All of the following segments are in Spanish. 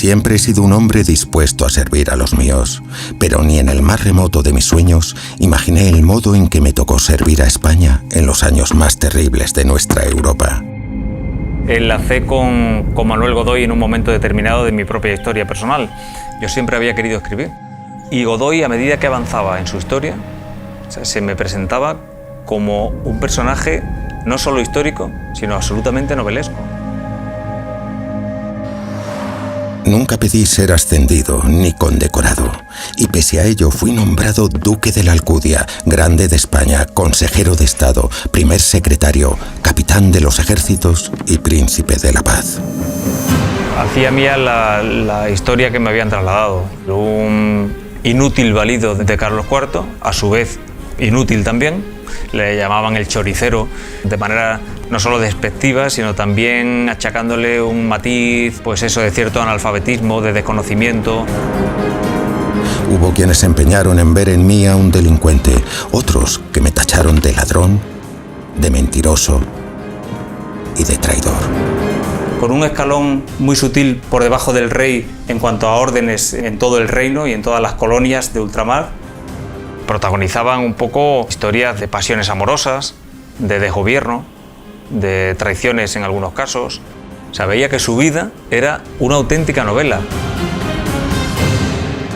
Siempre he sido un hombre dispuesto a servir a los míos, pero ni en el más remoto de mis sueños imaginé el modo en que me tocó servir a España en los años más terribles de nuestra Europa. Enlacé con Manuel Godoy en un momento determinado de mi propia historia personal. Yo siempre había querido escribir. Y Godoy, a medida que avanzaba en su historia, se me presentaba como un personaje no solo histórico, sino absolutamente novelesco. Nunca pedí ser ascendido ni condecorado, y pese a ello fui nombrado duque de la Alcudia, grande de España, consejero de Estado, primer secretario, capitán de los ejércitos y príncipe de la paz. Hacía mía la historia que me habían trasladado. Un inútil valido de Carlos IV, a su vez inútil también. Le llamaban el choricero, de manera no solo despectiva, sino también achacándole un matiz, pues eso, de cierto analfabetismo, de desconocimiento. Hubo quienes se empeñaron en ver en mí a un delincuente, otros que me tacharon de ladrón, de mentiroso y de traidor. Con un escalón muy sutil por debajo del rey en cuanto a órdenes en todo el reino y en todas las colonias de ultramar, protagonizaban un poco historias de pasiones amorosas, de desgobierno, de traiciones en algunos casos. O sea, veía que su vida era una auténtica novela.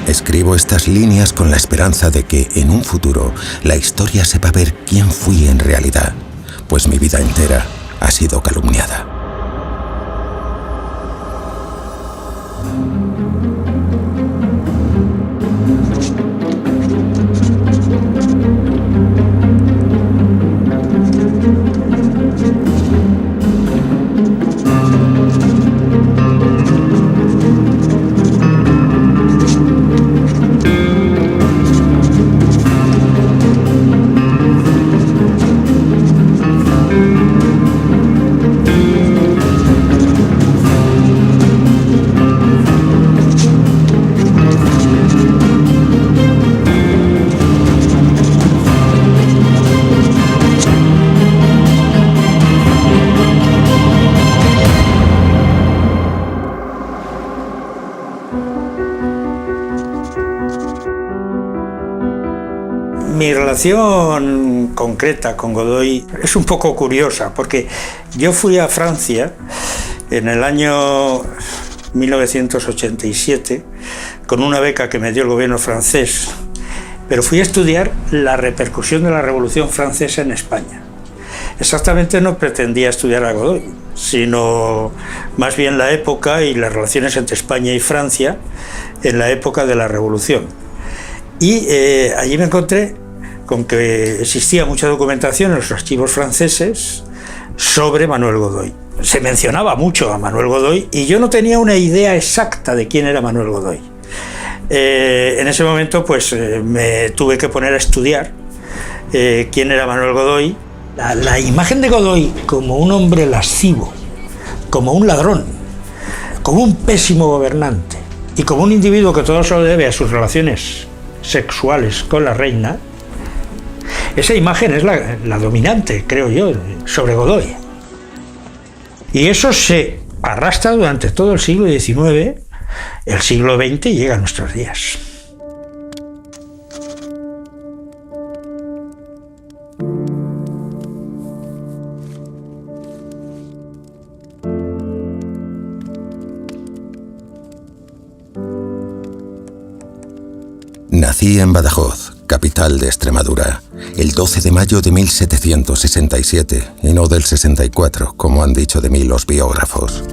Escribo estas líneas con la esperanza de que, en un futuro, la historia sepa ver quién fui en realidad, pues mi vida entera ha sido calumniada. Mi relación concreta con Godoy es un poco curiosa, porque yo fui a Francia en el año 1987 con una beca que me dio el gobierno francés, pero fui a estudiar la repercusión de la Revolución Francesa en España. Exactamente no pretendía estudiar a Godoy, sino más bien la época y las relaciones entre España y Francia en la época de la Revolución. Y allí me encontré con que existía mucha documentación en los archivos franceses sobre Manuel Godoy. Se mencionaba mucho a Manuel Godoy y yo no tenía una idea exacta de quién era Manuel Godoy. En ese momento pues me tuve que poner a estudiar quién era Manuel Godoy. La imagen de Godoy como un hombre lascivo, como un ladrón, como un pésimo gobernante y como un individuo que todo se lo debe a sus relaciones sexuales con la reina, esa imagen es la dominante, creo yo, sobre Godoy. Y eso se arrastra durante todo el siglo XIX, el siglo XX y llega a nuestros días. Nací en Badajoz, capital de Extremadura, el 12 de mayo de 1767, y no del 64, como han dicho de mí los biógrafos.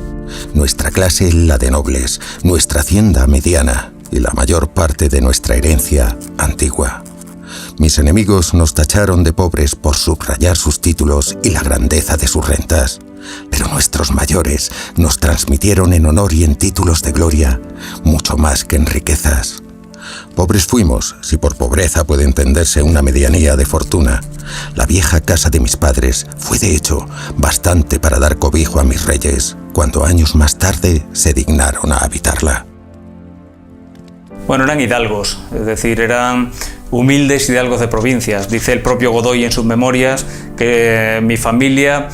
Nuestra clase, la de nobles, nuestra hacienda mediana y la mayor parte de nuestra herencia antigua. Mis enemigos nos tacharon de pobres por subrayar sus títulos y la grandeza de sus rentas, pero nuestros mayores nos transmitieron en honor y en títulos de gloria mucho más que en riquezas. Pobres fuimos, si por pobreza puede entenderse una medianía de fortuna. La vieja casa de mis padres fue de hecho bastante para dar cobijo a mis reyes, cuando años más tarde se dignaron a habitarla. Bueno, eran hidalgos, es decir, eran humildes hidalgos de provincias. Dice el propio Godoy en sus memorias que mi familia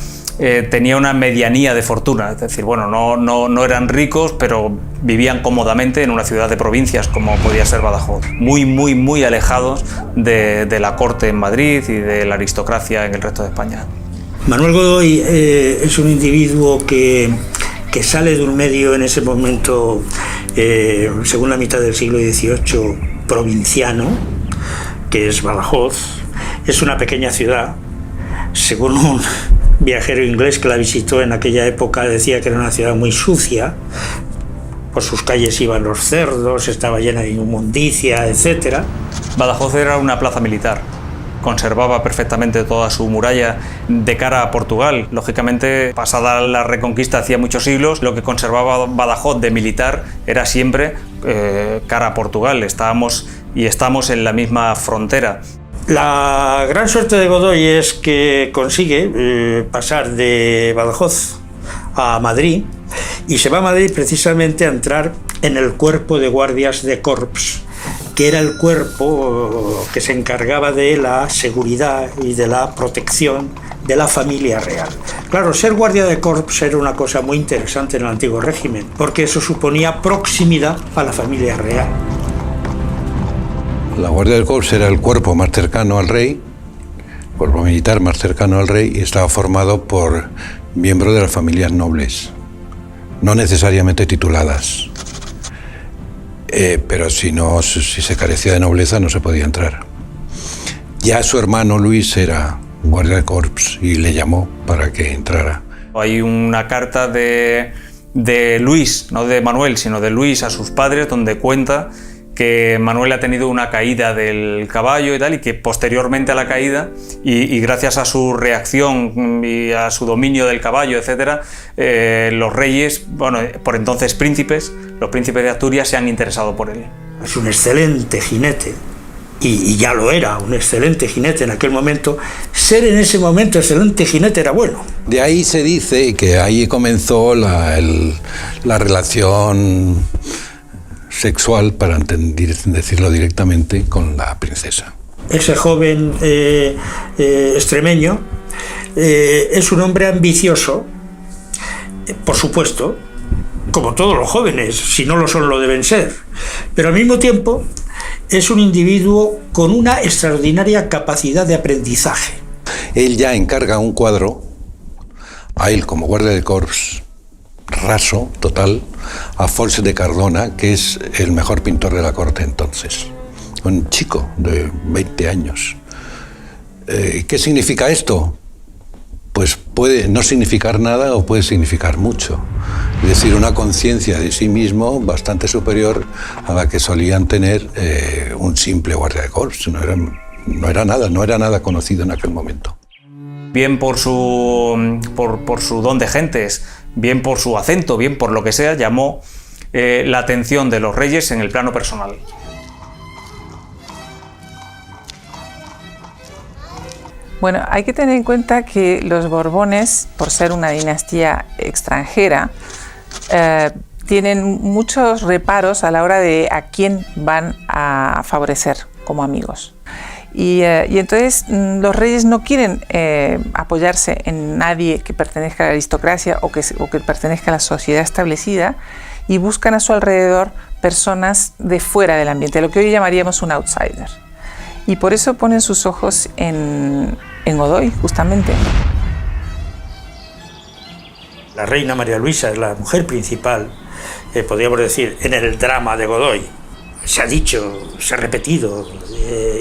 tenía una medianía de fortuna, es decir, bueno, no eran ricos, pero vivían cómodamente en una ciudad de provincias como podía ser Badajoz, muy alejados de la corte en Madrid y de la aristocracia en el resto de España. Manuel Godoy es un individuo que sale de un medio en ese momento, según la mitad del siglo XVIII, provinciano, que es Badajoz. Es una pequeña ciudad, según un viajero inglés que la visitó en aquella época decía que era una ciudad muy sucia, por sus calles iban los cerdos, estaba llena de inmundicia, etc. Badajoz era una plaza militar, conservaba perfectamente toda su muralla de cara a Portugal. Lógicamente, pasada la Reconquista hacía muchos siglos, lo que conservaba Badajoz de militar era siempre cara a Portugal. Estamos en la misma frontera. La gran suerte de Godoy es que consigue pasar de Badajoz a Madrid, y se va a Madrid precisamente a entrar en el cuerpo de guardias de corps, que era el cuerpo que se encargaba de la seguridad y de la protección de la familia real. Claro, ser guardia de corps era una cosa muy interesante en el antiguo régimen, porque eso suponía proximidad a la familia real. La Guardia del Corps era el cuerpo más cercano al rey, cuerpo militar más cercano al rey, y estaba formado por miembros de las familias nobles, no necesariamente tituladas. Pero si se carecía de nobleza no se podía entrar. Ya su hermano Luis era Guardia del Corps y le llamó para que entrara. Hay una carta de Luis, no de Manuel, sino de Luis a sus padres, donde cuenta que Manuel ha tenido una caída del caballo y tal, y que posteriormente a la caída y gracias a su reacción y a su dominio del caballo, etcétera, los reyes, bueno, por entonces príncipes, los príncipes de Asturias se han interesado por él. Es un excelente jinete, y ya lo era, un excelente jinete en aquel momento. Ser en ese momento excelente jinete era bueno. De ahí se dice que ahí comenzó la relación sexual, para decirlo directamente, con la princesa. Ese joven extremeño es un hombre ambicioso, por supuesto, como todos los jóvenes, si no lo son lo deben ser, pero al mismo tiempo es un individuo con una extraordinaria capacidad de aprendizaje. Él ya encarga un cuadro, a él como guardia del corps, raso, total, a Foix de Cardona, que es el mejor pintor de la corte entonces. Un chico de 20 años. ¿Qué significa esto? Pues puede no significar nada o puede significar mucho. Es decir, una conciencia de sí mismo bastante superior a la que solían tener un simple guardia de corps. No era nada conocido en aquel momento. Bien por su don de gentes, bien por su acento, bien por lo que sea, llamó la atención de los reyes en el plano personal. Bueno, hay que tener en cuenta que los Borbones, por ser una dinastía extranjera, tienen muchos reparos a la hora de a quién van a favorecer como amigos. Y entonces los reyes no quieren apoyarse en nadie que pertenezca a la aristocracia o que pertenezca a la sociedad establecida, y buscan a su alrededor personas de fuera del ambiente, lo que hoy llamaríamos un outsider. Y por eso ponen sus ojos en Godoy, justamente. La reina María Luisa es la mujer principal, podríamos decir, en el drama de Godoy. Se ha dicho, se ha repetido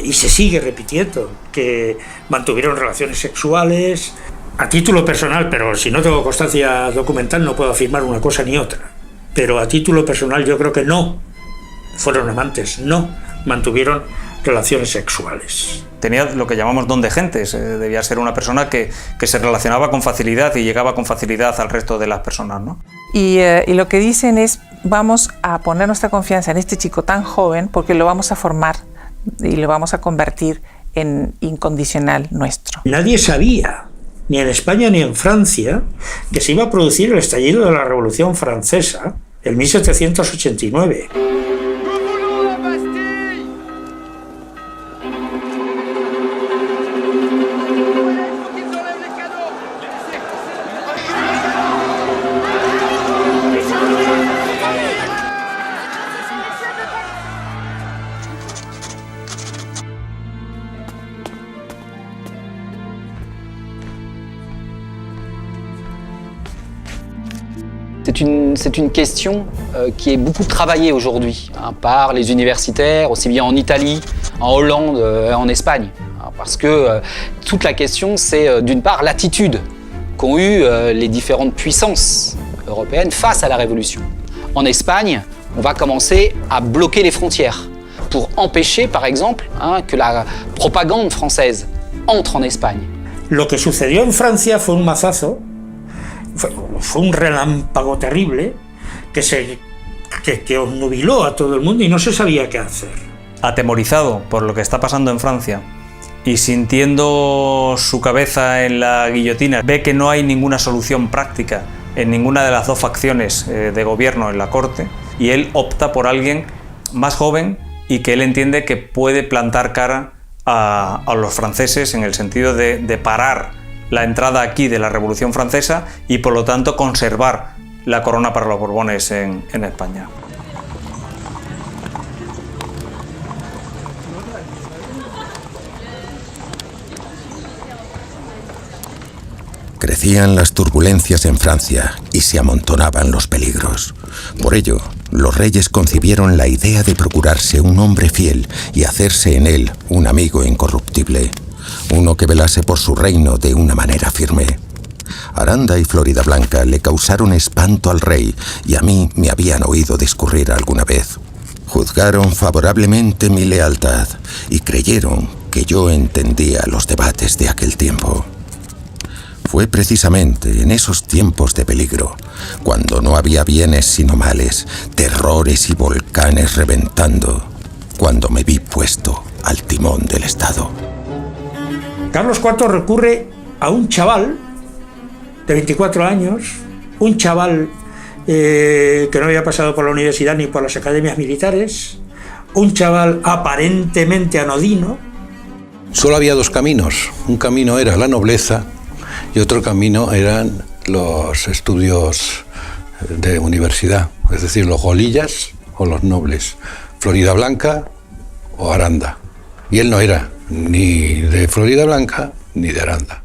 y se sigue repitiendo que mantuvieron relaciones sexuales a título personal, pero si no tengo constancia documental no puedo afirmar una cosa ni otra. Pero a título personal yo creo que no fueron amantes, no mantuvieron relaciones sexuales. Tenía lo que llamamos don de gentes, debía ser una persona que se relacionaba con facilidad y llegaba con facilidad al resto de las personas, ¿no? Y lo que dicen es, vamos a poner nuestra confianza en este chico tan joven porque lo vamos a formar y lo vamos a convertir en incondicional nuestro. Nadie sabía, ni en España ni en Francia, que se iba a producir el estallido de la Revolución Francesa en 1789. C'est une question qui est beaucoup travaillée aujourd'hui par les universitaires, aussi bien en Italie, en Hollande, en Espagne. Parce que toute la question, c'est d'une part l'attitude qu'ont eu les différentes puissances européennes face à la Révolution. En Espagne, on va commencer à bloquer les frontières pour empêcher, par exemple, que la propagande française entre en Espagne. Lo que sucedió en Francia fue un mazazo, fue un relámpago terrible que obnubiló a todo el mundo y no se sabía qué hacer. Atemorizado por lo que está pasando en Francia y sintiendo su cabeza en la guillotina, ve que no hay ninguna solución práctica en ninguna de las dos facciones de gobierno en la corte, y él opta por alguien más joven y que él entiende que puede plantar cara a los franceses en el sentido de parar la entrada aquí de la Revolución Francesa y por lo tanto conservar la corona para los Borbones en España. Crecían las turbulencias en Francia y se amontonaban los peligros. Por ello, los reyes concibieron la idea de procurarse un hombre fiel y hacerse en él un amigo incorruptible, uno que velase por su reino de una manera firme. Aranda y Floridablanca le causaron espanto al rey y a mí me habían oído discurrir alguna vez. Juzgaron favorablemente mi lealtad y creyeron que yo entendía los debates de aquel tiempo. Fue precisamente en esos tiempos de peligro, cuando no había bienes sino males, terrores y volcanes reventando, cuando me vi puesto al timón del Estado. Carlos IV recurre a un chaval de 24 años, un chaval que no había pasado por la universidad ni por las academias militares, un chaval aparentemente anodino. Solo había dos caminos. Un camino era la nobleza y otro camino eran los estudios de universidad, es decir, los golillas o los nobles, Floridablanca o Aranda. Y él no era ni de Floridablanca ni de Aranda.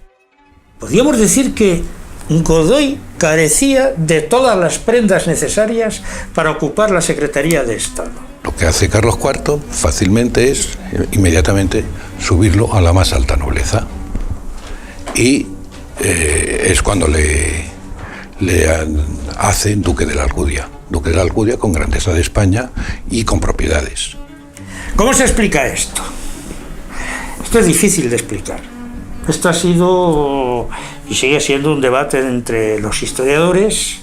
Podríamos decir que Godoy carecía de todas las prendas necesarias para ocupar la Secretaría de Estado. Lo que hace Carlos IV fácilmente es inmediatamente subirlo a la más alta nobleza. Y es cuando le hace duque de la Alcudia. Duque de la Alcudia con grandeza de España y con propiedades. ¿Cómo se explica esto? Esto es difícil de explicar. Esto ha sido y sigue siendo un debate entre los historiadores.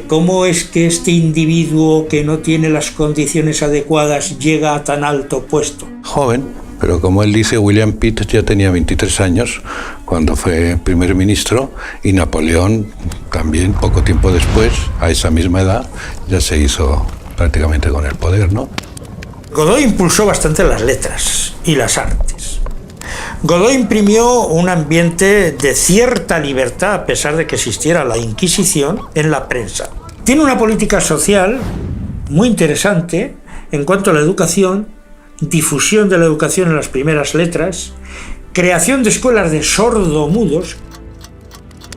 ¿Cómo es que este individuo que no tiene las condiciones adecuadas llega a tan alto puesto? Joven, pero como él dice, William Pitt ya tenía 23 años cuando fue primer ministro y Napoleón también poco tiempo después, a esa misma edad, ya se hizo prácticamente con el poder, ¿no? Godoy impulsó bastante las letras y las artes. Godoy imprimió un ambiente de cierta libertad a pesar de que existiera la Inquisición en la prensa. Tiene una política social muy interesante en cuanto a la educación, difusión de la educación en las primeras letras, creación de escuelas de sordomudos.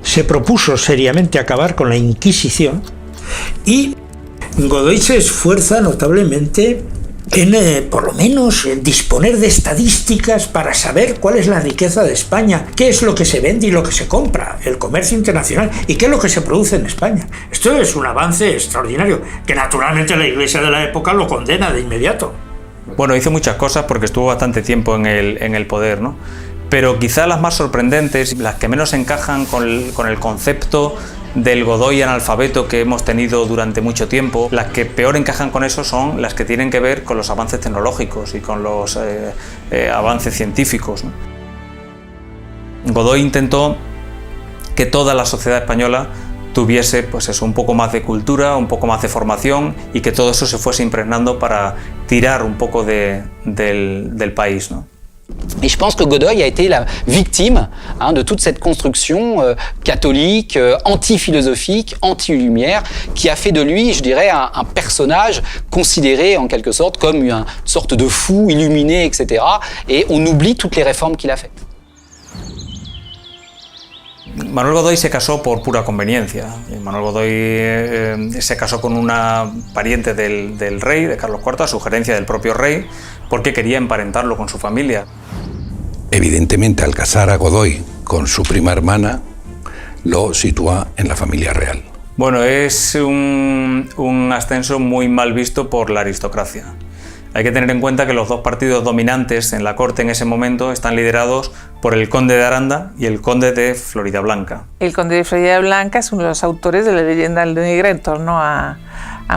Se propuso seriamente acabar con la Inquisición y Godoy se esfuerza notablemente en, por lo menos, disponer de estadísticas para saber cuál es la riqueza de España, qué es lo que se vende y lo que se compra, el comercio internacional y qué es lo que se produce en España. Esto es un avance extraordinario, que naturalmente la Iglesia de la época lo condena de inmediato. Bueno, hizo muchas cosas porque estuvo bastante tiempo en el poder, ¿no? Pero quizá las más sorprendentes, las que menos encajan con el concepto del Godoy analfabeto que hemos tenido durante mucho tiempo, las que peor encajan con eso son las que tienen que ver con los avances tecnológicos y con los avances científicos, ¿no? Godoy intentó que toda la sociedad española tuviese pues eso, un poco más de cultura, un poco más de formación y que todo eso se fuese impregnando para tirar un poco del país, ¿no? Et je pense que Godoy a été la victime de toute cette construction catholique, anti-philosophique, anti-lumière, qui a fait de lui, je dirais, un personnage considéré en quelque sorte comme une sorte de fou illuminé, etc. Et on oublie toutes les réformes qu'il a faites. Manuel Godoy se casó por pura conveniencia. Manuel Godoy se casó con una pariente del rey, de Carlos IV, a sugerencia del propio rey, porque quería emparentarlo con su familia. Evidentemente, al casar a Godoy con su prima hermana, lo sitúa en la familia real. Bueno, es un ascenso muy mal visto por la aristocracia. Hay que tener en cuenta que los dos partidos dominantes en la corte en ese momento están liderados por el conde de Aranda y el conde de Floridablanca. El conde de Floridablanca es uno de los autores de la leyenda negra en torno a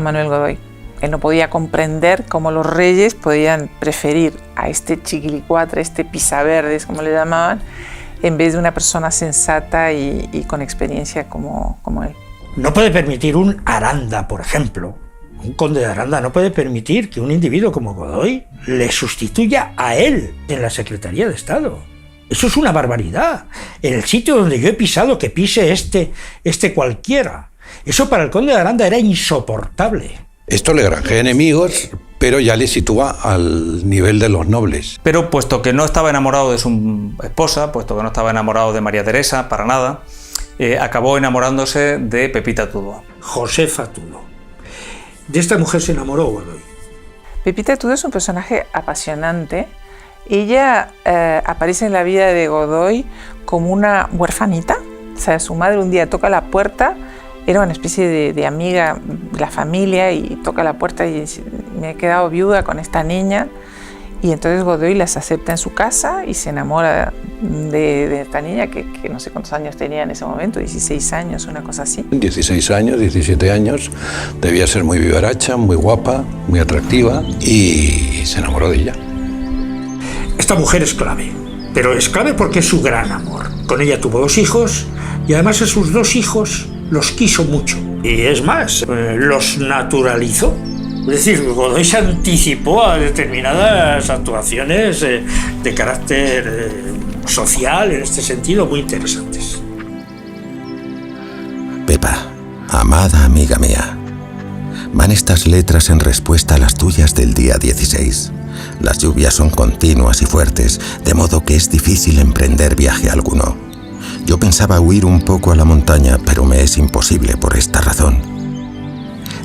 Manuel Godoy. Él no podía comprender cómo los reyes podían preferir a este chiquilicuatre, este pisaverdes, como le llamaban, en vez de una persona sensata y con experiencia como él. No puede permitir un Aranda, por ejemplo. Un conde de Aranda no puede permitir que un individuo como Godoy le sustituya a él en la Secretaría de Estado. Eso es una barbaridad. En el sitio donde yo he pisado, que pise este cualquiera. Eso para el conde de Aranda era insoportable. Esto le granjea enemigos, pero ya le sitúa al nivel de los nobles. Pero puesto que no estaba enamorado de su esposa, puesto que no estaba enamorado de María Teresa, para nada, acabó enamorándose de Pepita Tudó. Josefa Tudó. De esta mujer se enamoró Godoy. Pepita Tudó es un personaje apasionante. Ella aparece en la vida de Godoy como una huerfanita. O sea, su madre un día toca la puerta, era una especie de amiga de la familia, y toca la puerta y dice: me he quedado viuda con esta niña. Y entonces Godoy las acepta en su casa y se enamora de esta niña que no sé cuántos años tenía en ese momento, 16 años, una cosa así. 16 años, 17 años, debía ser muy vivaracha, muy guapa, muy atractiva, y se enamoró de ella. Esta mujer es clave, pero es clave porque es su gran amor. Con ella tuvo 2 hijos y además a sus 2 hijos los quiso mucho. Y es más, los naturalizó. Es decir, Godoy se anticipó a determinadas actuaciones de carácter social, en este sentido, muy interesantes. Pepa, amada amiga mía, van estas letras en respuesta a las tuyas del día 16. Las lluvias son continuas y fuertes, de modo que es difícil emprender viaje alguno. Yo pensaba huir un poco a la montaña, pero me es imposible por esta razón.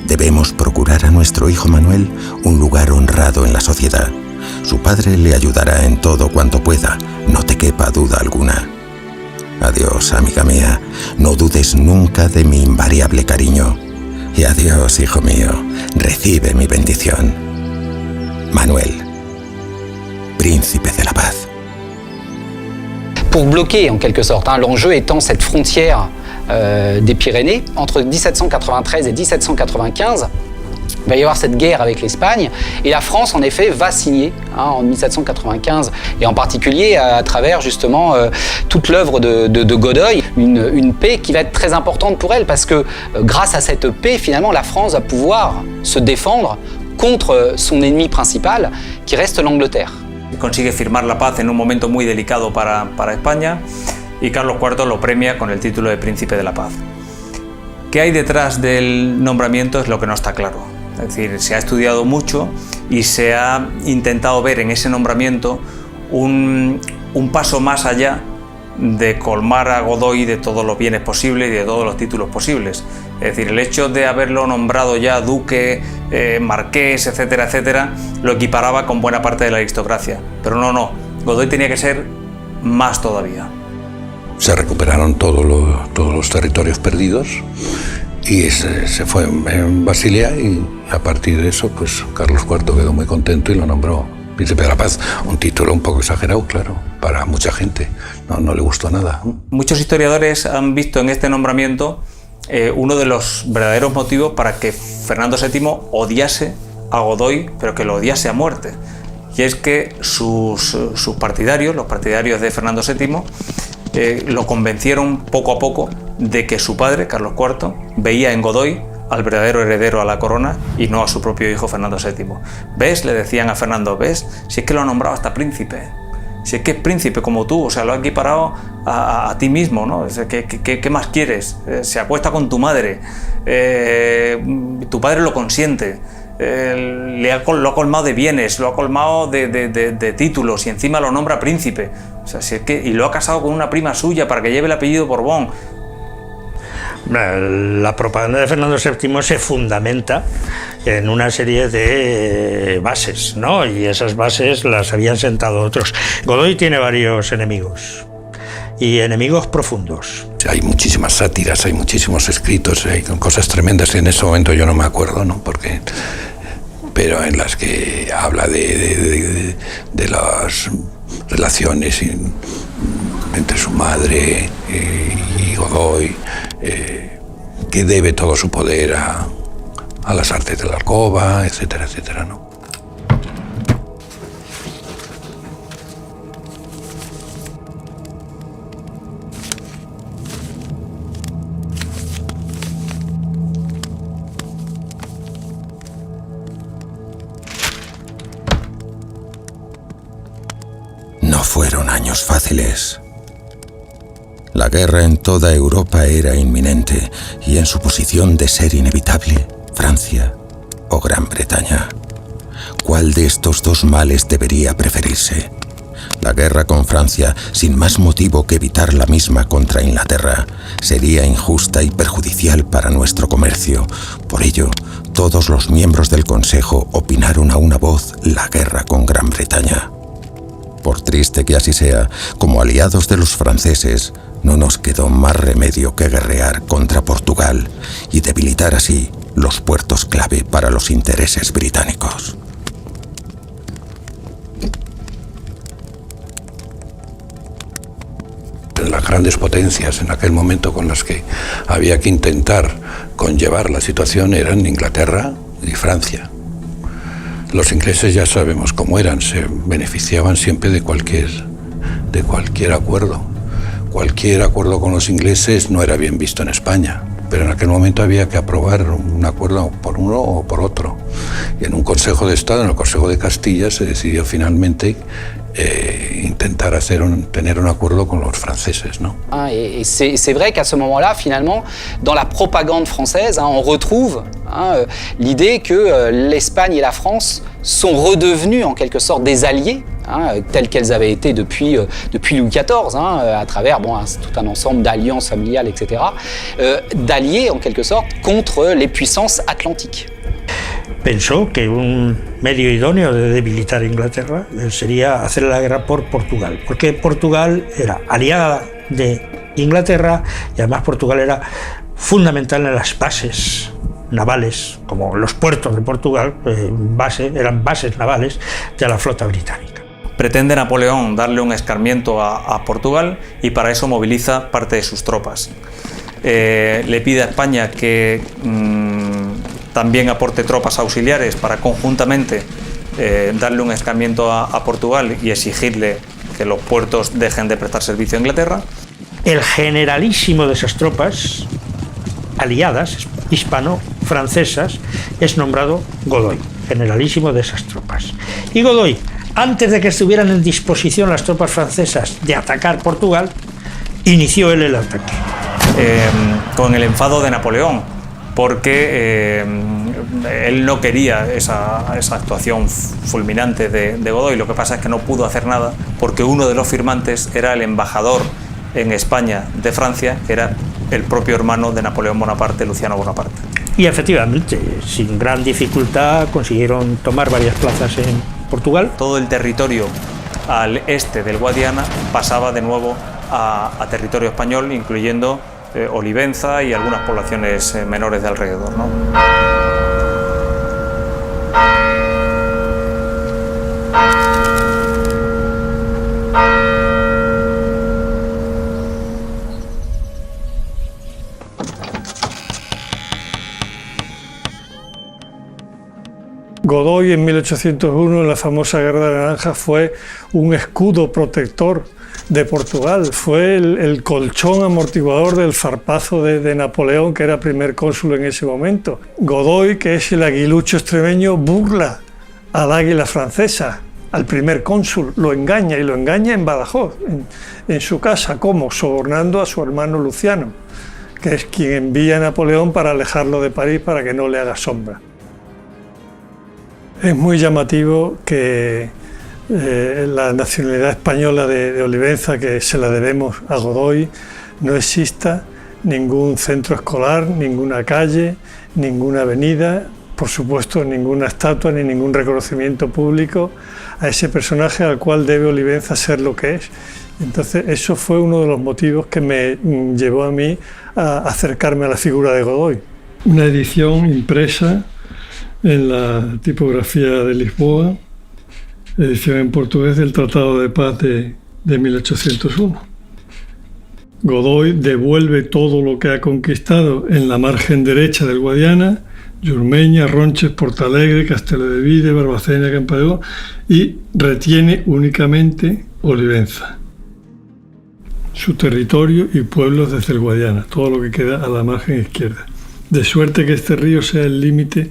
Debemos procurar a nuestro hijo Manuel un lugar honrado en la sociedad. Su padre le ayudará en todo cuanto pueda, no te quepa duda alguna. Adiós, amiga mía, no dudes nunca de mi invariable cariño. Y adiós, hijo mío, recibe mi bendición. Manuel, príncipe de la paz. Pour bloquer en quelque sorte, l'enjeu étant cette frontière des Pyrénées, entre 1793 et 1795, il va y avoir cette guerre avec l'Espagne, et la France en effet va signer en 1795, et en particulier à travers justement toute l'œuvre de Godoy, une paix qui va être très importante pour elle, parce que grâce à cette paix, finalement, la France va pouvoir se défendre contre son ennemi principal, qui reste l'Angleterre. Consigue firmar la paz en un momento muy delicado para España, y Carlos IV lo premia con el título de Príncipe de la Paz. ¿Qué hay detrás del nombramiento? Es lo que no está claro. Es decir, se ha estudiado mucho y se ha intentado ver en ese nombramiento un paso más allá de colmar a Godoy de todos los bienes posibles y de todos los títulos posibles. Es decir, el hecho de haberlo nombrado ya duque, marqués, etcétera, etcétera, lo equiparaba con buena parte de la aristocracia. Pero no, Godoy tenía que ser más todavía. Se recuperaron todos los territorios perdidos y se fue en Basilea, y a partir de eso pues Carlos IV quedó muy contento y lo nombró Príncipe de la Paz. Un título un poco exagerado, claro, para mucha gente. No le gustó nada. Muchos historiadores han visto en este nombramiento uno de los verdaderos motivos para que Fernando VII odiase a Godoy, pero que lo odiase a muerte. Y es que sus partidarios, los partidarios de Fernando VII, lo convencieron poco a poco de que su padre, Carlos IV, veía en Godoy al verdadero heredero a la corona y no a su propio hijo Fernando VII. ¿Ves?, le decían a Fernando, ¿ves? Si es que lo ha nombrado hasta príncipe. Si es que es príncipe como tú, o sea, lo ha equiparado a ti mismo, ¿no? ¿Qué más quieres? Se acuesta con tu madre, tu padre lo consiente. lo ha colmado de bienes, lo ha colmado de títulos y encima lo nombra príncipe. O sea, si es que, y lo ha casado con una prima suya para que lleve el apellido Borbón. La propaganda de Fernando VII se fundamenta en una serie de bases, ¿no? Y esas bases las habían sentado otros. Godoy tiene varios enemigos, y enemigos profundos. Hay muchísimas sátiras, hay muchísimos escritos, hay cosas tremendas. En ese momento yo no me acuerdo, ¿no? Pero en las que habla de las relaciones entre su madre y Godoy, que debe todo su poder a las artes de la alcoba, etcétera, etcétera, ¿no? No fueron años fáciles. La guerra en toda Europa era inminente y en su posición de ser inevitable, Francia o Gran Bretaña. ¿Cuál de estos dos males debería preferirse? La guerra con Francia, sin más motivo que evitar la misma contra Inglaterra, sería injusta y perjudicial para nuestro comercio. Por ello, todos los miembros del Consejo opinaron a una voz la guerra con Gran Bretaña. Por triste que así sea, como aliados de los franceses, no nos quedó más remedio que guerrear contra Portugal y debilitar así los puertos clave para los intereses británicos. Las grandes potencias en aquel momento con las que había que intentar conllevar la situación eran Inglaterra y Francia. Los ingleses ya sabemos cómo eran, se beneficiaban siempre de cualquier acuerdo. Cualquier acuerdo con los ingleses no era bien visto en España, pero en aquel momento había que aprobar un acuerdo por uno o por otro. Y en un Consejo de Estado, en el Consejo de Castilla, se decidió finalmente intentar tener un acuerdo con los franceses, ¿no? Et c'est vrai qu'à ce moment-là, finalement, dans la propagande française, on retrouve l'idée que l'Espagne et la France sont redevenues en quelque sorte des alliés, telles qu'elles avaient été depuis Louis XIV, à travers tout un ensemble d'alliances familiales, etc., d'alliés en quelque sorte contre les puissances atlantiques. Pensó que un medio idóneo de debilitar a Inglaterra sería hacer la guerra por Portugal, porque Portugal era aliada de Inglaterra y además Portugal era fundamental en las bases navales, como los puertos de Portugal, eran bases navales de la flota británica. Pretende Napoleón darle un escarmiento a Portugal y para eso moviliza parte de sus tropas. Le pide a España que también aporte tropas auxiliares para conjuntamente darle un escarmiento a Portugal y exigirle que los puertos dejen de prestar servicio a Inglaterra. El generalísimo de esas tropas aliadas, hispano-francesas, es nombrado Godoy, generalísimo de esas tropas. Y Godoy, antes de que estuvieran en disposición las tropas francesas de atacar Portugal, inició él el ataque. Con el enfado de Napoleón, porque él no quería esa actuación fulminante de Godoy. Lo que pasa es que no pudo hacer nada porque uno de los firmantes era el embajador en España de Francia, que era el propio hermano de Napoleón Bonaparte, Luciano Bonaparte. Y efectivamente, sin gran dificultad, consiguieron tomar varias plazas en Portugal. Todo el territorio al este del Guadiana pasaba de nuevo a territorio español, incluyendo Olivenza y algunas poblaciones menores de alrededor, ¿no? Godoy en 1801, en la famosa Guerra de la Naranja, fue un escudo protector de Portugal, fue el colchón amortiguador del zarpazo de Napoleón, que era primer cónsul en ese momento. Godoy, que es el aguilucho extremeño, burla al águila francesa, al primer cónsul, lo engaña, y lo engaña en Badajoz, en su casa. ¿Cómo? Sobornando a su hermano Luciano, que es quien envía a Napoleón para alejarlo de París para que no le haga sombra. Es muy llamativo que la nacionalidad española de Olivenza, que se la debemos a Godoy, no exista ningún centro escolar, ninguna calle, ninguna avenida, por supuesto ninguna estatua ni ningún reconocimiento público a ese personaje al cual debe Olivenza ser lo que es. Entonces eso fue uno de los motivos que me llevó a mí a acercarme a la figura de Godoy. Una edición impresa en la tipografía de Lisboa, edición en portugués del Tratado de Paz de 1801. Godoy devuelve todo lo que ha conquistado en la margen derecha del Guadiana, Yurmeña, Ronches, Portalegre, Castelo de Vide, Barbacena, Campadegó, y retiene únicamente Olivenza, su territorio y pueblos desde el Guadiana, todo lo que queda a la margen izquierda, de suerte que este río sea el límite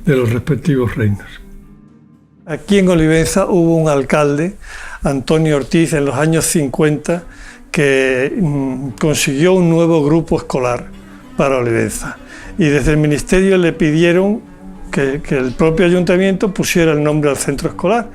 de los respectivos reinos. Aquí en Olivenza hubo un alcalde, Antonio Ortiz, en los años 50, que consiguió un nuevo grupo escolar para Olivenza. Y desde el ministerio le pidieron que el propio ayuntamiento pusiera el nombre al centro escolar.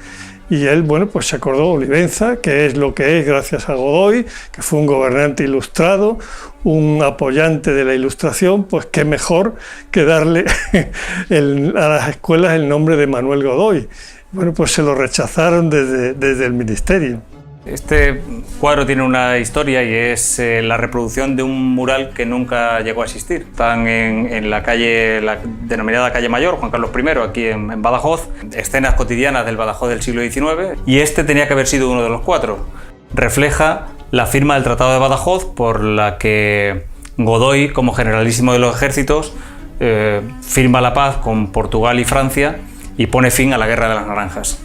Y él, bueno, pues se acordó Olivenza, que es lo que es gracias a Godoy, que fue un gobernante ilustrado, un apoyante de la Ilustración, pues qué mejor que darle a las escuelas el nombre de Manuel Godoy. Bueno, pues se lo rechazaron desde el ministerio. Este cuadro tiene una historia y es la reproducción de un mural que nunca llegó a existir. Están en la calle, la denominada calle Mayor, Juan Carlos I, aquí en Badajoz, escenas cotidianas del Badajoz del siglo XIX, y este tenía que haber sido uno de los cuatro. Refleja la firma del Tratado de Badajoz por la que Godoy, como generalísimo de los ejércitos, firma la paz con Portugal y Francia y pone fin a la Guerra de las Naranjas.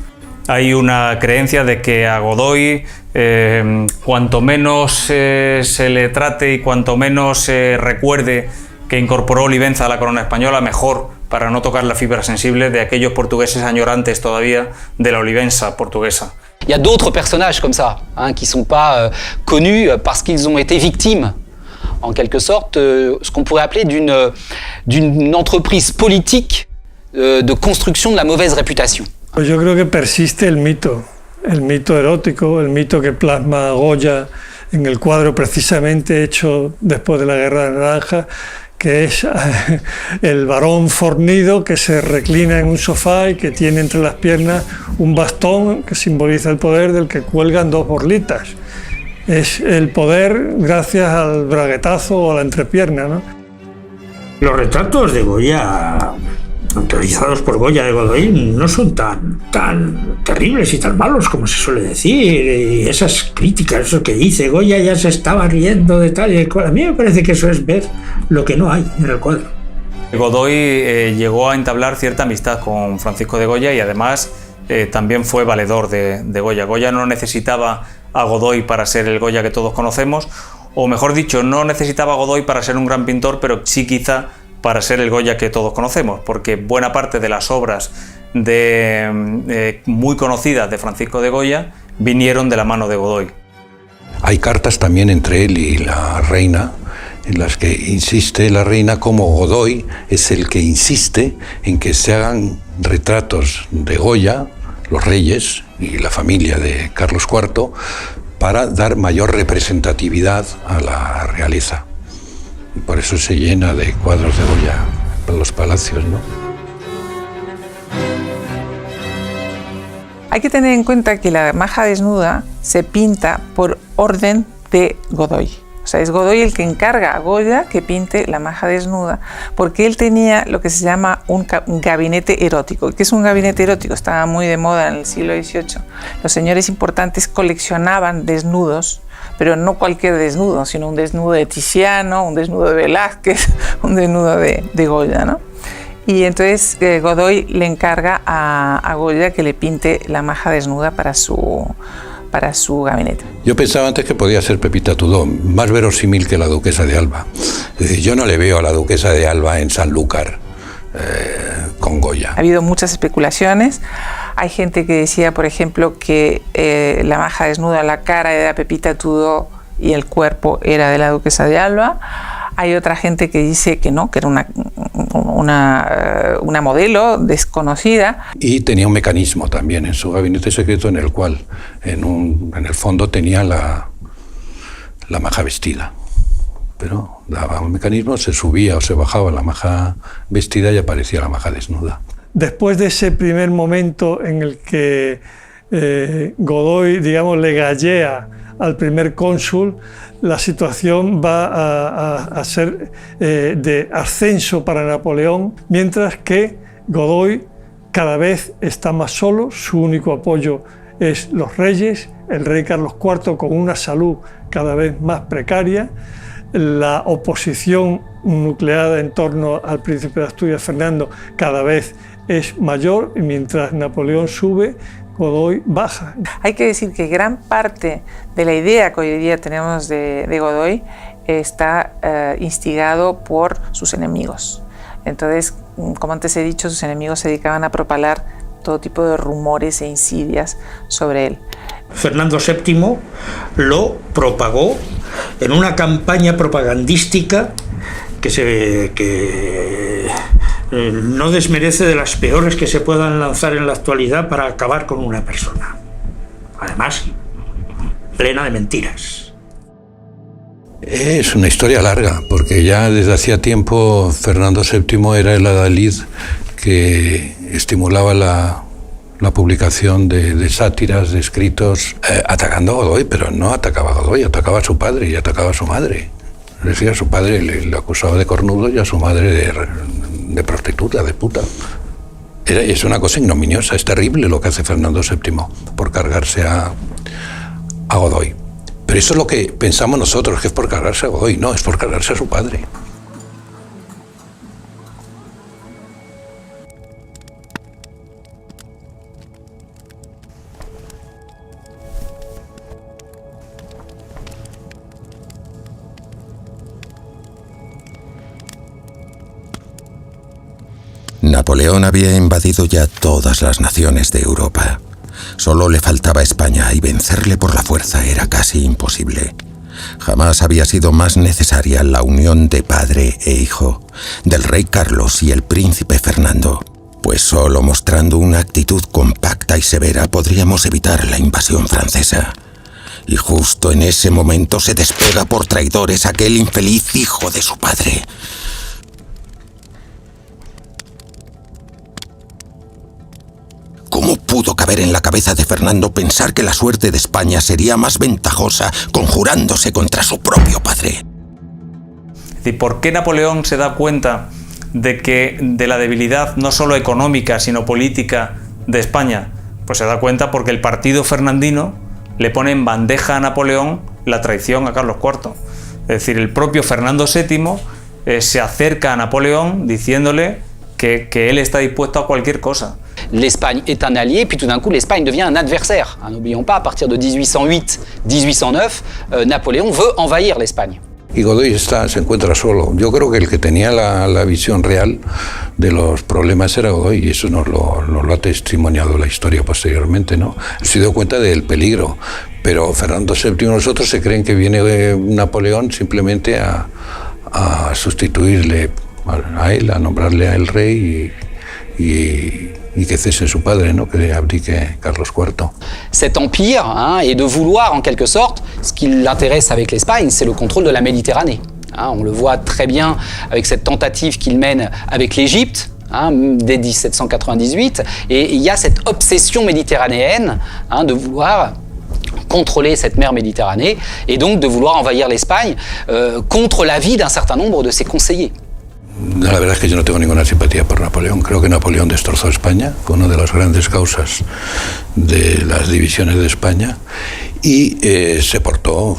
Hay una creencia de que a Godoy, cuanto menos se le trate y cuanto menos se recuerde que incorporó Olivenza a la corona española, mejor, para no tocar la fibra sensible de aquellos portugueses añorantes todavía de la Olivenza portuguesa. Il y a d'autres personnages comme ça, qui ne sont pas connus parce qu'ils ont été victimes, en quelque sorte, ce qu'on pourrait appeler d'une entreprise politique de construction de la mauvaise réputation. Pues yo creo que persiste el mito erótico, el mito que plasma Goya en el cuadro precisamente hecho después de la Guerra de Naranja, que es el varón fornido que se reclina en un sofá y que tiene entre las piernas un bastón que simboliza el poder, del que cuelgan dos borlitas. Es el poder gracias al braguetazo o a la entrepierna, ¿no? Los retratos de Goya, autorizados por Goya de Godoy, no son tan terribles y tan malos como se suele decir. Y esas críticas, eso que dice Goya ya se estaba riendo de tal y de cual, a mí me parece que eso es ver lo que no hay en el cuadro. Godoy llegó a entablar cierta amistad con Francisco de Goya y además también fue valedor de Goya. Goya no necesitaba a Godoy para ser el Goya que todos conocemos, o mejor dicho, no necesitaba a Godoy para ser un gran pintor, pero sí quizá para ser el Goya que todos conocemos, porque buena parte de las obras muy conocidas de Francisco de Goya vinieron de la mano de Godoy. Hay cartas también entre él y la reina, en las que insiste la reina como Godoy es el que insiste en que se hagan retratos de Goya, los reyes y la familia de Carlos IV, para dar mayor representatividad a la realeza. Y por eso se llena de cuadros de Goya en los palacios, ¿no? Hay que tener en cuenta que la maja desnuda se pinta por orden de Godoy. O sea, es Godoy el que encarga a Goya que pinte la maja desnuda, porque él tenía lo que se llama un gabinete erótico. ¿Qué es un gabinete erótico? Estaba muy de moda en el siglo XVIII. Los señores importantes coleccionaban desnudos, pero no cualquier desnudo, sino un desnudo de Tiziano, un desnudo de Velázquez, un desnudo de Goya, ¿no? Y entonces Godoy le encarga a Goya que le pinte la maja desnuda para su gabinete. Yo pensaba antes que podía ser Pepita Tudó, más verosímil que la duquesa de Alba. Es decir, yo no le veo a la duquesa de Alba en Sanlúcar con Goya. Ha habido muchas especulaciones. Hay gente que decía, por ejemplo, que la maja desnuda, la cara era Pepita Tudó y el cuerpo era de la duquesa de Alba. Hay otra gente que dice que no, que era una modelo desconocida. Y tenía un mecanismo también en su gabinete secreto en el cual, en el fondo, tenía la maja vestida. Pero daba un mecanismo, se subía o se bajaba la maja vestida y aparecía la maja desnuda. Después de ese primer momento en el que Godoy, digamos, le gallea al primer cónsul, la situación va a ser de ascenso para Napoleón, mientras que Godoy cada vez está más solo, su único apoyo es los reyes, el rey Carlos IV con una salud cada vez más precaria, la oposición nucleada en torno al príncipe de Asturias, Fernando, cada vez es mayor, y mientras Napoleón sube, Godoy baja. Hay que decir que gran parte de la idea que hoy día tenemos de Godoy está instigado por sus enemigos. Entonces, como antes he dicho, sus enemigos se dedicaban a propalar todo tipo de rumores e insidias sobre él. Fernando VII lo propagó en una campaña propagandística que no desmerece de las peores que se puedan lanzar en la actualidad para acabar con una persona. Además, plena de mentiras. Es una historia larga, porque ya desde hacía tiempo Fernando VII era el adalid que estimulaba la publicación de sátiras, de escritos, atacando a Godoy, pero no atacaba a Godoy, atacaba a su padre y atacaba a su madre. Decía, a su padre le acusaba de cornudo y a su madre de prostituta, de puta. Es una cosa ignominiosa, es terrible lo que hace Fernando VII por cargarse a Godoy. Pero eso es lo que pensamos nosotros, que es por cargarse a Godoy. No, es por cargarse a su padre. Napoleón había invadido ya todas las naciones de Europa. Solo le faltaba España y vencerle por la fuerza era casi imposible. Jamás había sido más necesaria la unión de padre e hijo, del rey Carlos y el príncipe Fernando, pues solo mostrando una actitud compacta y severa podríamos evitar la invasión francesa. Y justo en ese momento se despega por traidores aquel infeliz hijo de su padre. ¿Cómo pudo caber en la cabeza de Fernando pensar que la suerte de España sería más ventajosa conjurándose contra su propio padre? Es decir, ¿por qué Napoleón se da cuenta de la debilidad no solo económica sino política de España? Pues se da cuenta porque el partido fernandino le pone en bandeja a Napoleón la traición a Carlos IV. Es decir, el propio Fernando VII se acerca a Napoleón diciéndole que él está dispuesto a cualquier cosa. L'Espagne est un allié, puis tout d'un coup l'Espagne devient un adversaire. N'oublions pas, à partir de 1808-1809, Napoléon veut envahir l'Espagne. Y Godoy se encuentra solo. Yo creo que el que tenía la visión real de los problemas era Godoy, y eso nos lo ha testimoniado la historia posteriormente, ¿no? Se dio cuenta del peligro, pero Fernando VII y nosotros se creen que viene Napoleón simplemente a sustituirle a él, a nombrarle a el rey y que cese su padre, ¿no? Que abdique Carlos IV. Cet empire est de vouloir, en quelque sorte, ce qui l'intéresse avec l'Espagne, c'est le contrôle de la Méditerranée. On le voit très bien avec cette tentative qu'il mène avec l'Égypte, dès 1798, et il y a cette obsession méditerranéenne de vouloir contrôler cette mer Méditerranée, et donc de vouloir envahir l'Espagne contre l'avis d'un certain nombre de ses conseillers. La verdad es que yo no tengo ninguna simpatía por Napoleón. Creo que Napoleón destrozó España, fue una de las grandes causas de las divisiones de España, y se portó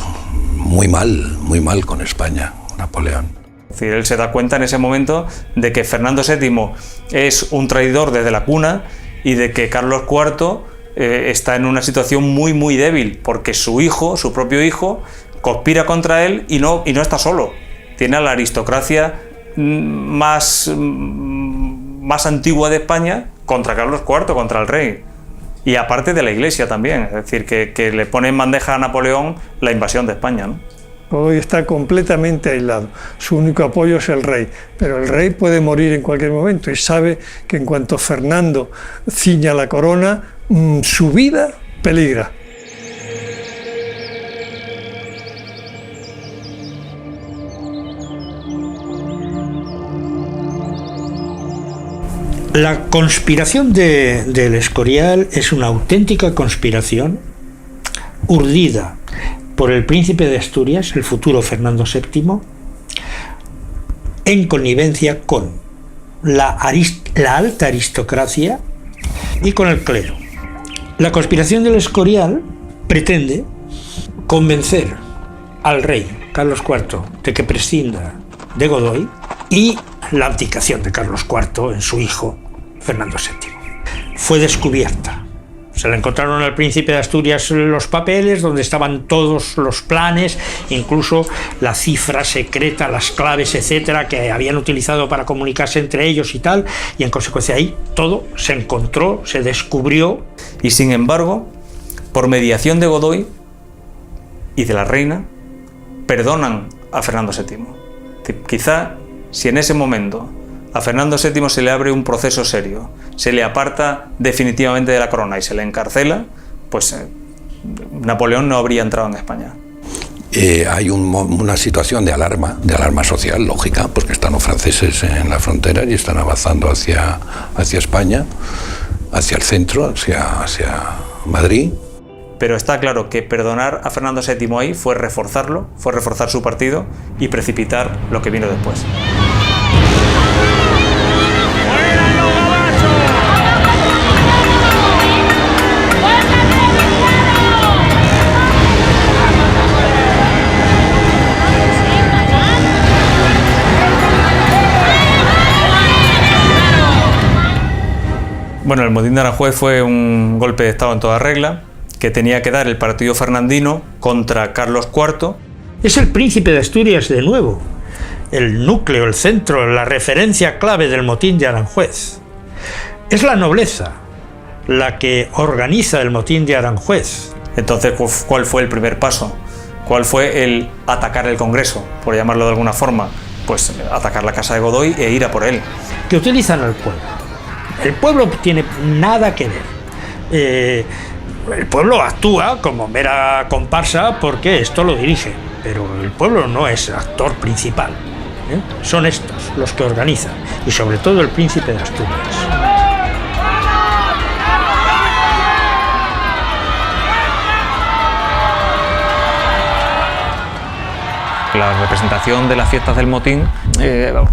muy mal con España, Napoleón. Es decir, él se da cuenta en ese momento de que Fernando VII es un traidor desde la cuna y de que Carlos IV está en una situación muy débil, porque su propio hijo, conspira contra él y no está solo. Tiene a la aristocracia más antigua de España contra Carlos IV, contra el rey, y aparte de la Iglesia también, es decir, que le pone en bandeja a Napoleón la invasión de España, ¿no? Godoy está completamente aislado. Su único apoyo es el rey, pero el rey puede morir en cualquier momento y sabe que en cuanto Fernando ciña la corona, su vida peligra. La conspiración del Escorial es una auténtica conspiración urdida por el príncipe de Asturias, el futuro Fernando VII, en connivencia con la alta aristocracia y con el clero. La conspiración del Escorial pretende convencer al rey Carlos IV de que prescinda de Godoy y la abdicación de Carlos IV en su hijo Fernando VII. Fue descubierta. Se le encontraron al príncipe de Asturias los papeles donde estaban todos los planes, incluso la cifra secreta, las claves, etcétera, que habían utilizado para comunicarse entre ellos y tal, y en consecuencia ahí todo se encontró, se descubrió. Y sin embargo, por mediación de Godoy y de la reina, perdonan a Fernando VII. Quizá si en ese momento a Fernando VII se le abre un proceso serio, se le aparta definitivamente de la corona y se le encarcela, pues Napoleón no habría entrado en España. Hay una situación de alarma social, lógica, porque están los franceses en la frontera y están avanzando hacia España, hacia el centro, hacia Madrid. Pero está claro que perdonar a Fernando VII ahí fue reforzarlo, fue reforzar su partido y precipitar lo que vino después. Bueno, el motín de Aranjuez fue un golpe de Estado en toda regla que tenía que dar el partido fernandino contra Carlos IV. Es el príncipe de Asturias de nuevo, el núcleo, el centro, la referencia clave del motín de Aranjuez. Es la nobleza la que organiza el motín de Aranjuez. Entonces, ¿cuál fue el primer paso? ¿Cuál fue el atacar el Congreso, por llamarlo de alguna forma? Pues atacar la casa de Godoy e ir a por él. Que utilizan al pueblo. El pueblo tiene nada que ver. El pueblo actúa como mera comparsa porque esto lo dirige, pero el pueblo no es actor principal. Son estos los que organizan, y sobre todo el príncipe de Asturias. La representación de las fiestas del motín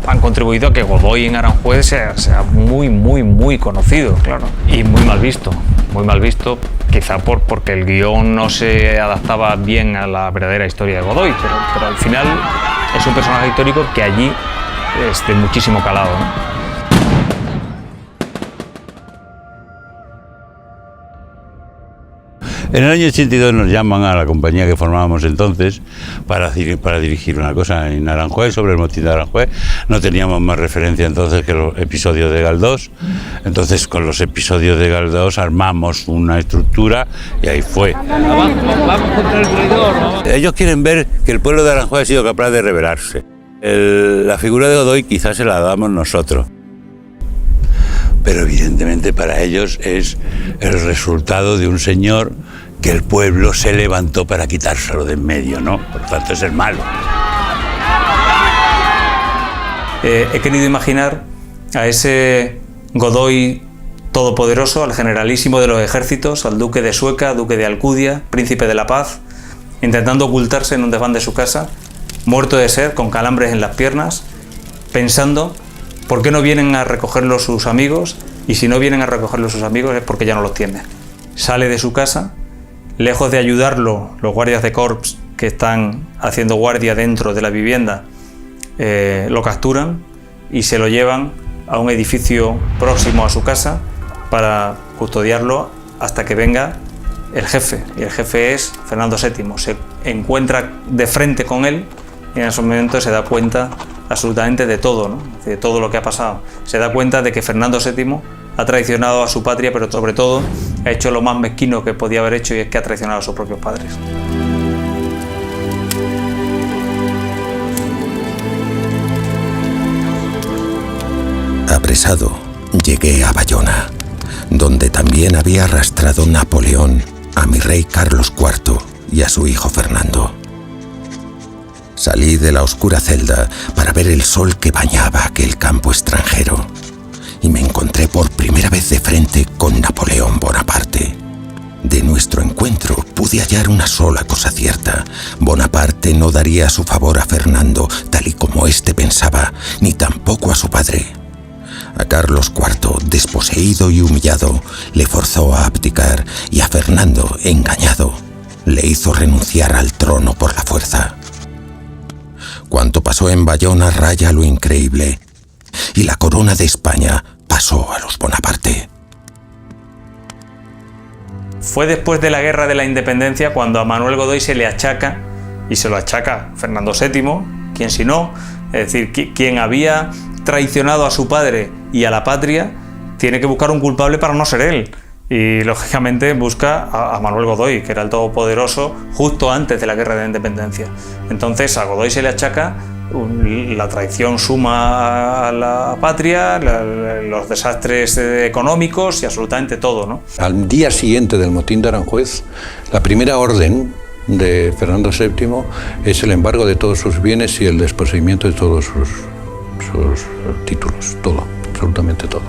han contribuido a que Godoy en Aranjuez sea muy conocido, claro, y muy mal visto, quizá porque el guión no se adaptaba bien a la verdadera historia de Godoy, pero al final es un personaje histórico que allí es de muchísimo calado, ¿no? En el año 82 nos llaman a la compañía que formábamos entonces para dirigir una cosa en Aranjuez, sobre el motín de Aranjuez. No teníamos más referencia entonces que los episodios de Galdós. Entonces con los episodios de Galdós armamos una estructura y ahí fue. Vamos contra el traidor, ¿no? Ellos quieren ver que el pueblo de Aranjuez ha sido capaz de rebelarse. La figura de Godoy quizás se la damos nosotros. Pero evidentemente para ellos es el resultado de un señor que el pueblo se levantó para quitárselo de en medio, ¿no? Por tanto es el malo. He querido imaginar a ese Godoy todopoderoso, al generalísimo de los ejércitos, al duque de Sueca, duque de Alcudia, príncipe de la paz, intentando ocultarse en un desván de su casa, muerto de sed, con calambres en las piernas, pensando ¿por qué no vienen a recogerlo sus amigos? Y si no vienen a recogerlo sus amigos es porque ya no los tiene. Sale de su casa, lejos de ayudarlo, los guardias de corps que están haciendo guardia dentro de la vivienda, lo capturan y se lo llevan a un edificio próximo a su casa para custodiarlo hasta que venga el jefe. Y el jefe es Fernando VII. Se encuentra de frente con él y en ese momento se da cuenta absolutamente de todo, ¿no? De todo lo que ha pasado. Se da cuenta de que Fernando VII ha traicionado a su patria, pero sobre todo ha hecho lo más mezquino que podía haber hecho, y es que ha traicionado a sus propios padres. Apresado, llegué a Bayona, donde también había arrastrado Napoleón a mi rey Carlos IV y a su hijo Fernando. Salí de la oscura celda para ver el sol que bañaba aquel campo extranjero y me encontré por primera vez de frente con Napoleón Bonaparte. De nuestro encuentro pude hallar una sola cosa cierta: Bonaparte no daría su favor a Fernando tal y como éste pensaba, ni tampoco a su padre. A Carlos IV, desposeído y humillado, le forzó a abdicar, y a Fernando, engañado, le hizo renunciar al trono por la fuerza. Cuanto pasó en Bayona raya lo increíble, y la corona de España pasó a los Bonaparte. Fue después de la Guerra de la Independencia cuando a Manuel Godoy se le achaca, y se lo achaca Fernando VII, quien si no, es decir, quien había traicionado a su padre y a la patria, tiene que buscar un culpable para no ser él. Y lógicamente busca a Manuel Godoy, que era el todopoderoso justo antes de la Guerra de la Independencia. Entonces a Godoy se le achaca la traición suma a la patria, los desastres económicos y absolutamente todo, ¿no? Al día siguiente del motín de Aranjuez, la primera orden de Fernando VII es el embargo de todos sus bienes y el desposeimiento de todos sus títulos, todo, absolutamente todo.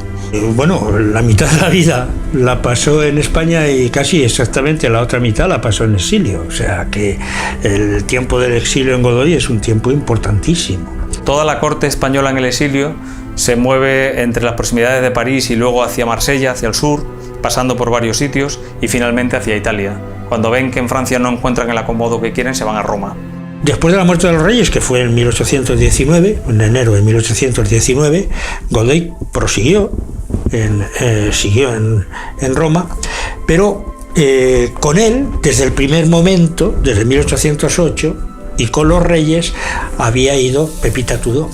Bueno, la mitad de la vida la pasó en España y casi exactamente la otra mitad la pasó en exilio. O sea que el tiempo del exilio en Godoy es un tiempo importantísimo. Toda la corte española en el exilio se mueve entre las proximidades de París y luego hacia Marsella, hacia el sur, pasando por varios sitios y finalmente hacia Italia. Cuando ven que en Francia no encuentran el acomodo que quieren, se van a Roma. Después de la muerte de los reyes, que fue en 1819, en enero de 1819, Godoy prosiguió, siguió en Roma, pero con él, desde el primer momento, desde 1808, y con los reyes, había ido Pepita Tudó.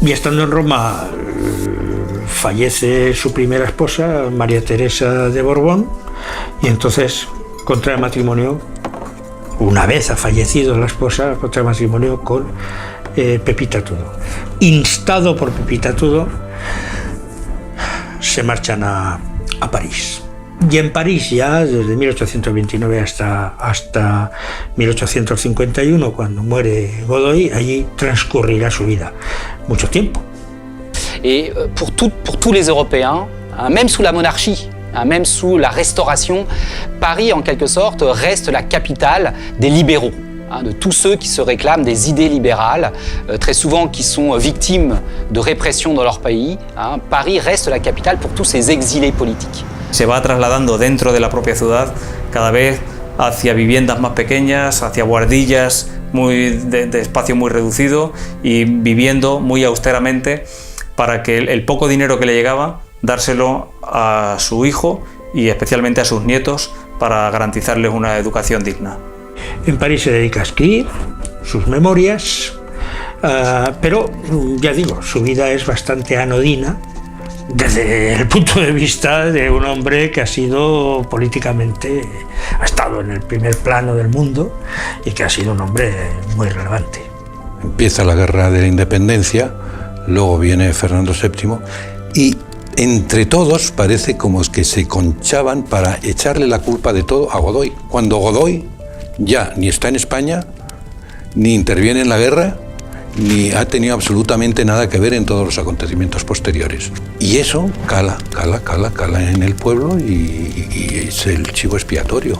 Y estando en Roma, fallece su primera esposa, María Teresa de Borbón, y entonces contrae matrimonio. Una vez ha fallecido la esposa, contrae matrimonio con Pepita Tudó. Instado por Pepita Tudó, se marchan a París. Y en París ya desde 1829 hasta 1851, cuando muere Godoy, allí transcurrirá su vida. Mucho tiempo. Et pour tous les Européens, même sous la monarchie, même sous la Restauration, Paris, en quelque sorte, reste la capitale des libéraux, de tous ceux qui se réclament des idées libérales, très souvent qui sont victimes de répression dans leur pays. Paris reste la capitale pour tous ces exilés politiques. Se va trasladando dentro de la propia ciudad cada vez hacia viviendas más pequeñas, hacia buhardillas de espacio muy reducido y viviendo muy austeramente para que el poco dinero que le llegaba dárselo a su hijo y especialmente a sus nietos para garantizarles una educación digna. En París se dedica a escribir sus memorias, pero ya digo, su vida es bastante anodina desde el punto de vista de un hombre que ha sido políticamente, ha estado en el primer plano del mundo y que ha sido un hombre muy relevante. Empieza la Guerra de la Independencia, luego viene Fernando VII y entre todos parece como que se conchaban para echarle la culpa de todo a Godoy, cuando Godoy ya ni está en España, ni interviene en la guerra, ni ha tenido absolutamente nada que ver en todos los acontecimientos posteriores. Y eso cala en el pueblo y es el chivo expiatorio.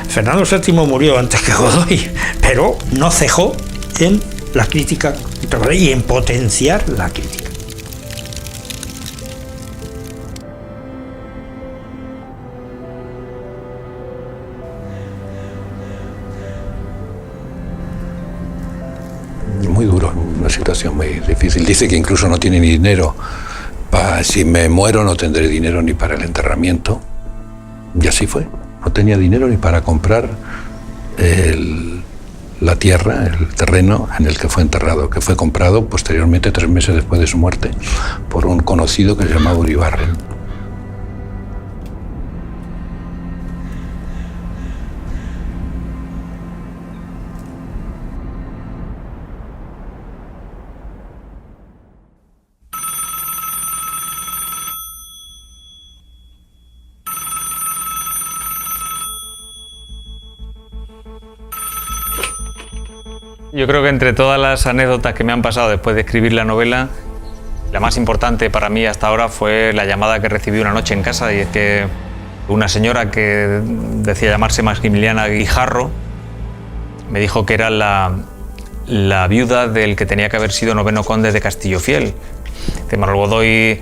Fernando VII murió antes que Godoy, pero no cejó en la crítica contra Godoy y en potenciar la crítica. Muy duro, una situación muy difícil. Dice que incluso no tiene ni dinero. Si me muero no tendré dinero ni para el enterramiento. Y así fue. No tenía dinero ni para comprar la tierra, el terreno en el que fue enterrado, que fue comprado posteriormente, 3 meses después de su muerte, por un conocido que se llamaba Uribarren. Yo creo que entre todas las anécdotas que me han pasado después de escribir la novela, la más importante para mí hasta ahora fue la llamada que recibí una noche en casa, y es que una señora que decía llamarse Maximiliana Guijarro me dijo que era la viuda del que tenía que haber sido noveno conde de Castillofiel. Manuel Godoy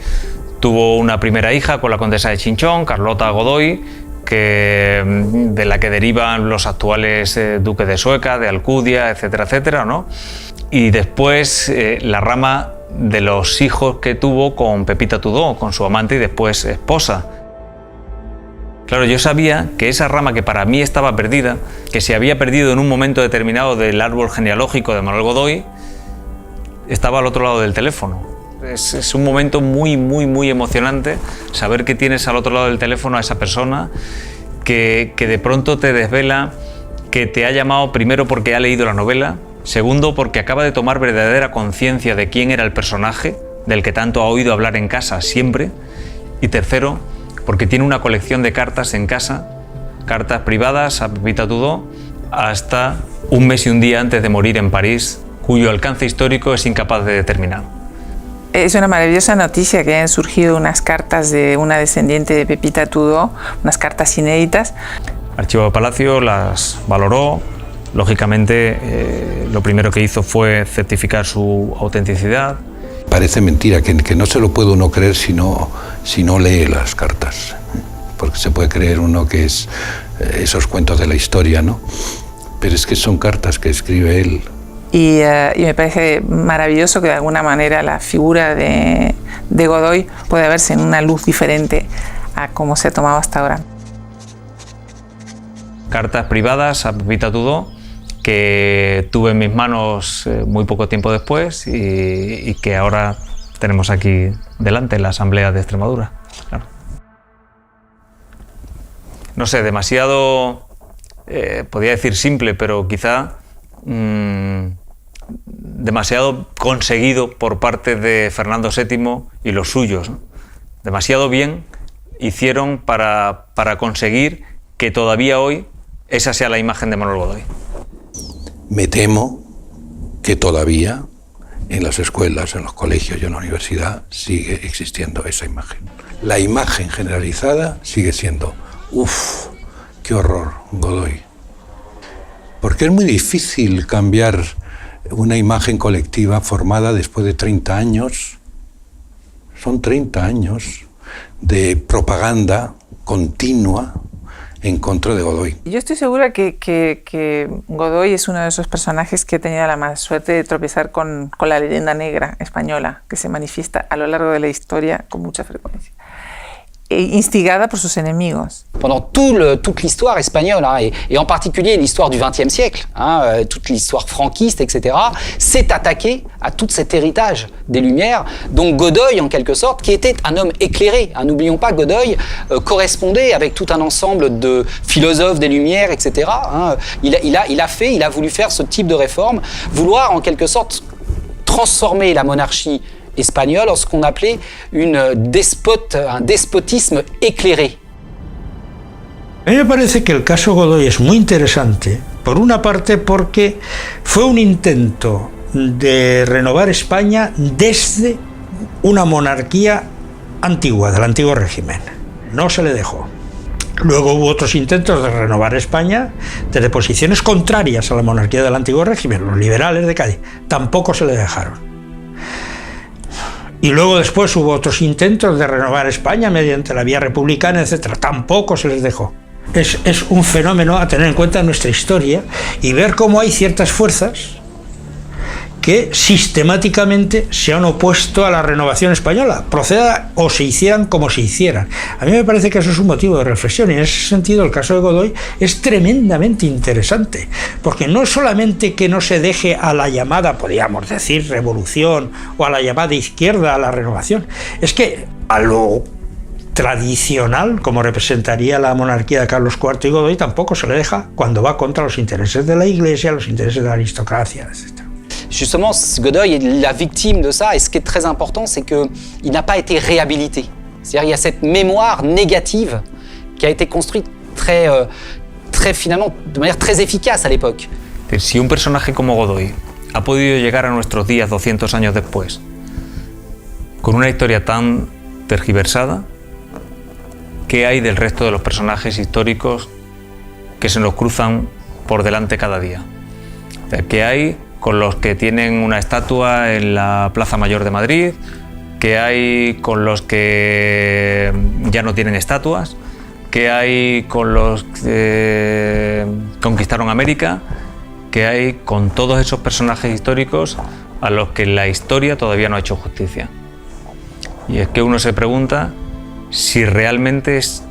tuvo una primera hija con la condesa de Chinchón, Carlota Godoy, de la que derivan los actuales duques de Sueca, de Alcudia, etcétera, etcétera, ¿no? Y después la rama de los hijos que tuvo con Pepita Tudó, con su amante y después esposa. Claro, yo sabía que esa rama que para mí estaba perdida, que se había perdido en un momento determinado del árbol genealógico de Manuel Godoy, estaba al otro lado del teléfono. Es un momento muy, muy, muy emocionante saber que tienes al otro lado del teléfono a esa persona que de pronto te desvela que te ha llamado primero porque ha leído la novela, segundo porque acaba de tomar verdadera conciencia de quién era el personaje del que tanto ha oído hablar en casa siempre, y tercero porque tiene una colección de cartas en casa, cartas privadas a Pepita Tudó, hasta un mes y un día antes de morir en París, cuyo alcance histórico es incapaz de determinar. Es una maravillosa noticia que hayan surgido unas cartas de una descendiente de Pepita Tudó, unas cartas inéditas. El Archivo de Palacio las valoró. Lógicamente, lo primero que hizo fue certificar su autenticidad. Parece mentira, que no se lo puede uno creer si no lee las cartas, porque se puede creer uno que es esos cuentos de la historia, ¿no? Pero es que son cartas que escribe él. Y me parece maravilloso que de alguna manera la figura de Godoy pueda verse en una luz diferente a cómo se ha tomado hasta ahora. Cartas privadas a Pepita Tudó que tuve en mis manos muy poco tiempo después y que ahora tenemos aquí delante en la Asamblea de Extremadura. Claro. No sé, demasiado, podría decir simple, pero quizá demasiado conseguido por parte de Fernando VII y los suyos, ¿no? Demasiado bien hicieron para conseguir que todavía hoy esa sea la imagen de Manuel Godoy. Me temo que todavía en las escuelas, en los colegios y en la universidad sigue existiendo esa imagen. La imagen generalizada sigue siendo, uff, qué horror, Godoy. Porque es muy difícil cambiar una imagen colectiva formada después de 30 años. Son 30 años de propaganda continua en contra de Godoy. Yo estoy segura que Godoy es uno de esos personajes que ha tenido la mala suerte de tropezar con la leyenda negra española, que se manifiesta a lo largo de la historia con mucha frecuencia, instigada por sus enemigos. Pendant toute l'histoire espagnole, hein, et en particulier l'histoire du XXe siècle, hein, toute l'histoire franquiste, etc., s'est attaqué à tout cet héritage des Lumières, dont Godoy, en quelque sorte, qui était un homme éclairé. Hein, n'oublions pas, Godoy correspondait avec tout un ensemble de philosophes des Lumières, etc. Hein, il a voulu faire ce type de réforme, vouloir, en quelque sorte, transformer la monarchie espagnol, ce qu'on appelait un despotisme éclairé. A mí me parece que el caso Godoy es muy interesante, por una parte porque fue un intento de renovar España desde una monarquía antigua, del antiguo régimen. No se le dejó. Luego hubo otros intentos de renovar España desde posiciones contrarias a la monarquía del antiguo régimen, los liberales de Cádiz. Tampoco se le dejaron. Y luego después hubo otros intentos de renovar España mediante la vía republicana, etc. Tampoco se les dejó. Es un fenómeno a tener en cuenta en nuestra historia y ver cómo hay ciertas fuerzas que sistemáticamente se han opuesto a la renovación española, proceda o se hicieran como se hicieran. A mí me parece que eso es un motivo de reflexión y en ese sentido el caso de Godoy es tremendamente interesante, porque no solamente que no se deje a la llamada, podríamos decir, revolución o a la llamada izquierda a la renovación, es que a lo tradicional, como representaría la monarquía de Carlos IV y Godoy, tampoco se le deja cuando va contra los intereses de la Iglesia, los intereses de la aristocracia, etc. Justement, Godoy est la victime de ça, et ce qui est très important, c'est qu'il n'a pas été réhabilité. C'est-à-dire qu'il y a cette mémoire négative qui a été construite finalement, de manière très efficace à l'époque, Si un personaje como Godoy ha podido llegar a nuestros días 200 años después, con una historia tan tergiversada, ¿qué hay del resto de los personajes históricos que se nos cruzan por delante cada día? ¿Qué hay con los que tienen una estatua en la Plaza Mayor de Madrid? ¿Qué hay con los que ya no tienen estatuas? ¿Qué hay con los que conquistaron América? ¿Qué hay con todos esos personajes históricos a los que la historia todavía no ha hecho justicia? Y es que uno se pregunta si realmente es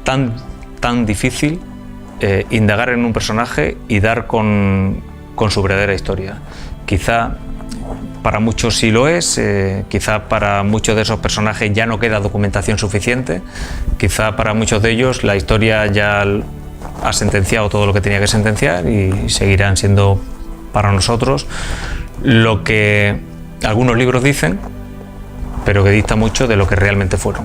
tan difícil indagar en un personaje y dar con su verdadera historia. Quizá para muchos sí lo es, quizá para muchos de esos personajes ya no queda documentación suficiente, quizá para muchos de ellos la historia ya ha sentenciado todo lo que tenía que sentenciar y seguirán siendo para nosotros lo que algunos libros dicen, pero que dista mucho de lo que realmente fueron.